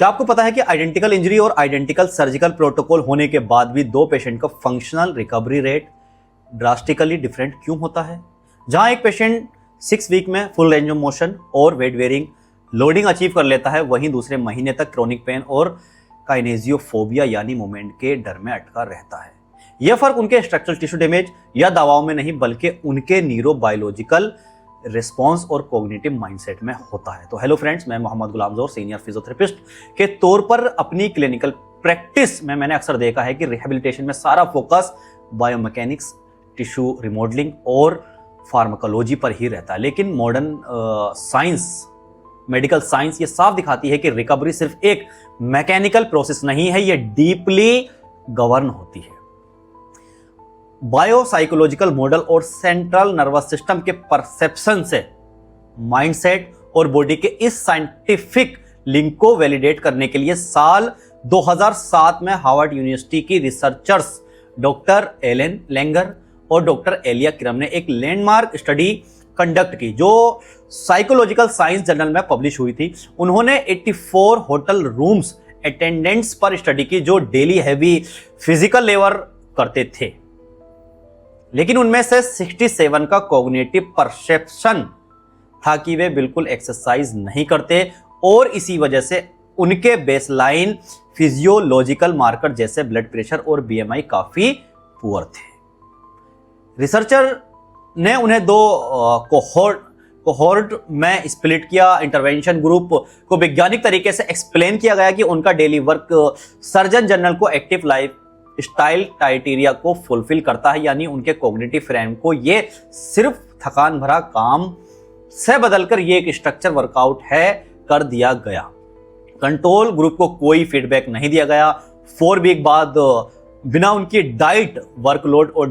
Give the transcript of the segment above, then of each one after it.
क्या आपको पता है कि आइडेंटिकल इंजरी और आइडेंटिकल सर्जिकल प्रोटोकॉल होने के बाद भी दो पेशेंट का functional recovery rate drastically different क्यों होता है? जहां एक पेशेंट 6 वीक में फुल रेंज ऑफ मोशन और वेट बेयरिंग लोडिंग अचीव कर लेता है, वहीं दूसरे महीने तक क्रोनिक पेन और काइनेजियोफोबिया यानी मूवमेंट के डर में अटका रहता है। यह फर्क उनके स्ट्रक्चरल टिश्यू डैमेज या दवाओं में नहीं, बल्कि उनके न्यूरोबायोलॉजिकल रिस्पॉन्स और कॉग्निटिव माइंडसेट में होता है। तो हेलो फ्रेंड्स, मैं मोहम्मद गुलाम ज़ोहर सीनियर फिजियोथेरेपिस्ट के तौर पर अपनी क्लिनिकल प्रैक्टिस में मैंने अक्सर देखा है कि रिहेबिलिटेशन में सारा फोकस बायोमैकेनिक्स, टिश्यू रिमॉडलिंग और फार्माकोलॉजी पर ही रहता है। लेकिन मॉडर्न साइंस, मेडिकल साइंस ये साफ दिखाती है कि रिकवरी सिर्फ एक मैकेनिकल प्रोसेस नहीं है, ये डीपली गवर्न होती है बायोसाइकोलॉजिकल मॉडल और सेंट्रल नर्वस सिस्टम के परसेप्शन से। माइंडसेट और बॉडी के इस साइंटिफिक लिंक को वैलिडेट करने के लिए साल 2007 में हार्वर्ड यूनिवर्सिटी की रिसर्चर्स डॉक्टर एलन लेंगर और डॉक्टर एलिया किरम ने एक लैंडमार्क स्टडी कंडक्ट की, जो साइकोलॉजिकल साइंस जर्नल में पब्लिश हुई थी। उन्होंने 84 होटल रूम्स अटेंडेंट्स पर स्टडी की जो डेली हैवी फिजिकल लेबर करते थे, लेकिन उनमें से 67 का कॉग्निटिव परसेप्शन था कि वे बिल्कुल एक्सरसाइज नहीं करते और इसी वजह से उनके बेसलाइन फिजियोलॉजिकल मार्कर जैसे ब्लड प्रेशर और बीएमआई काफी पुअर थे। रिसर्चर ने उन्हें दो कोहोर्ट में स्प्लिट किया। इंटरवेंशन ग्रुप को वैज्ञानिक तरीके से एक्सप्लेन किया गया कि उनका डेली वर्क सर्जन जनरल को एक्टिव लाइफ स्टाइल क्राइटेरिया को फुलफिल करता है, यानी उनके कॉग्निटिव फ्रेम को ये सिर्फ थकान भरा काम से बदलकर ये एक स्ट्रक्चर वर्कआउट है कर दिया गया। कंट्रोल ग्रुप को कोई फीडबैक नहीं दिया गया। 4 वीक बाद बिना उनकी डाइट, वर्कलोड और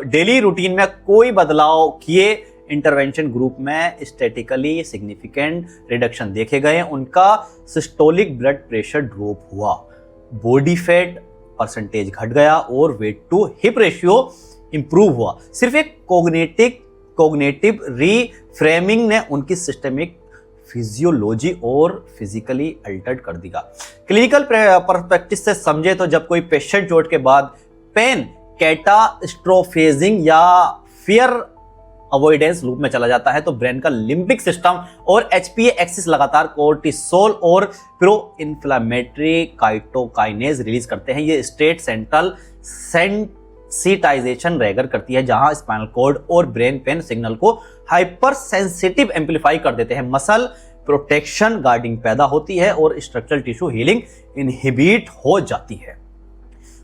डेली रूटीन में कोई बदलाव किए इंटरवेंशन ग्रुप में स्टैटिकली सिग्निफिकेंट रिडक्शन देखे गए। उनका सिस्टोलिक ब्लड प्रेशर ड्रॉप हुआ, बॉडी फैट परसेंटेज घट गया और waist to hip ratio improve हुआ। सिर्फ एक कॉग्निटिव रीफ्रेमिंग ने उनकी सिस्टमिक फिजियोलॉजी और फिजिकली अल्टर्ड कर दिया। क्लिनिकल परस्पेक्टिव से समझे तो जब कोई पेशेंट चोट के बाद पेन कैटास्ट्रोफेजिंग या फियर अवॉइडेंस लूप में चला जाता है, तो ब्रेन का लिम्बिक सिस्टम और एचपीए एक्सिस लगातार कोर्टिसोल और प्रो इन्फ्लेमेटरी काइटोकाइनेज रिलीज करते हैं। ये स्टेट सेंट्रल सेंसिटाइजेशन रेगर करती है, जहां स्पाइनल कॉर्ड और ब्रेन पेन सिग्नल को हाइपर सेंसिटिव एम्पलीफाई कर देते हैं। मसल प्रोटेक्शन गार्डिंग पैदा होती है और स्ट्रक्चरल टिश्यू हीलिंग इनहिबिट हो जाती है।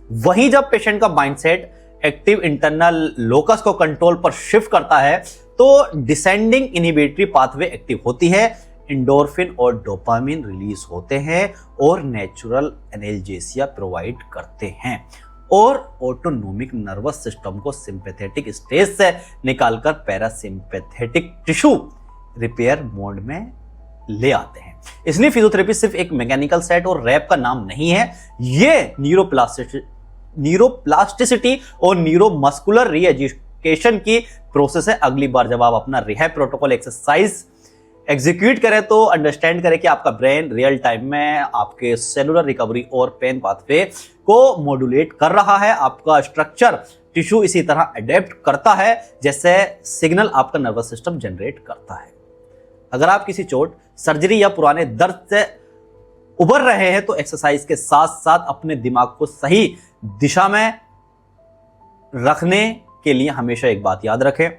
वहीं जब पेशेंट का माइंडसेट एक्टिव इंटरनल लोकस को कंट्रोल पर शिफ्ट करता है, तो डिसेंडिंग इनहिबिटरी पाथवे एक्टिव होती है, एंडोर्फिन और डोपामिन रिलीज होते हैं और नेचुरल एनाल्जेसिया प्रोवाइड करते हैं और ऑटोनोमिक नर्वस सिस्टम को सिंपैथेटिक स्टेज से निकालकर पैरासिम्पैथेटिक टिश्यू रिपेयर मोड में ले आते हैं। इसलिए फिजियोथेरेपी सिर्फ एक मैकेनिकल सेट और रैप का नाम नहीं है, ये न्यूरोप्लास्टिसिटी और न्यूरोमस्कुलर रीएजुकेशन की प्रोसेस है। अगली बार जब आप अपना रिहैब प्रोटोकॉल एक्सरसाइज एग्जीक्यूट करें तो अंडरस्टैंड करें कि आपका ब्रेन रियल टाइम में आपके सेलुलर रिकवरी और पेन पाथवे को मॉड्यूलेट कर रहा है। आपका स्ट्रक्चर टिश्यू इसी तरह अडेप्ट करता है जैसे सिग्नल आपका नर्वस सिस्टम जनरेट करता है। अगर आप किसी चोट, सर्जरी या पुराने दर्द से उबर रहे हैं तो एक्सरसाइज के साथ साथ अपने दिमाग को सही दिशा में रखने के लिए हमेशा एक बात याद रखें,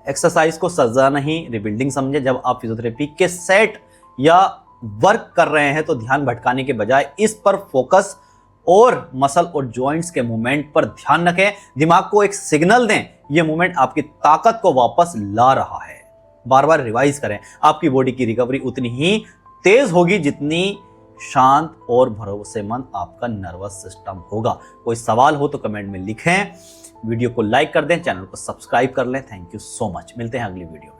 एक्सरसाइज को सजा नहीं रिबिल्डिंग समझे। जब आप फिजियोथेरेपी के सेट या वर्क कर रहे हैं तो ध्यान भटकाने के बजाय इस पर फोकस और मसल और जॉइंट्स के मूवमेंट पर ध्यान रखें। दिमाग को एक सिग्नल दें, यह मूवमेंट आपकी ताकत को वापस ला रहा है। बार बार रिवाइज करें, आपकी बॉडी की रिकवरी उतनी ही तेज होगी जितनी शांत और भरोसेमंद आपका नर्वस सिस्टम होगा। कोई सवाल हो तो कमेंट में लिखें, वीडियो को लाइक कर दें, चैनल को सब्सक्राइब कर लें। थैंक यू सो मच, मिलते हैं अगली वीडियो में।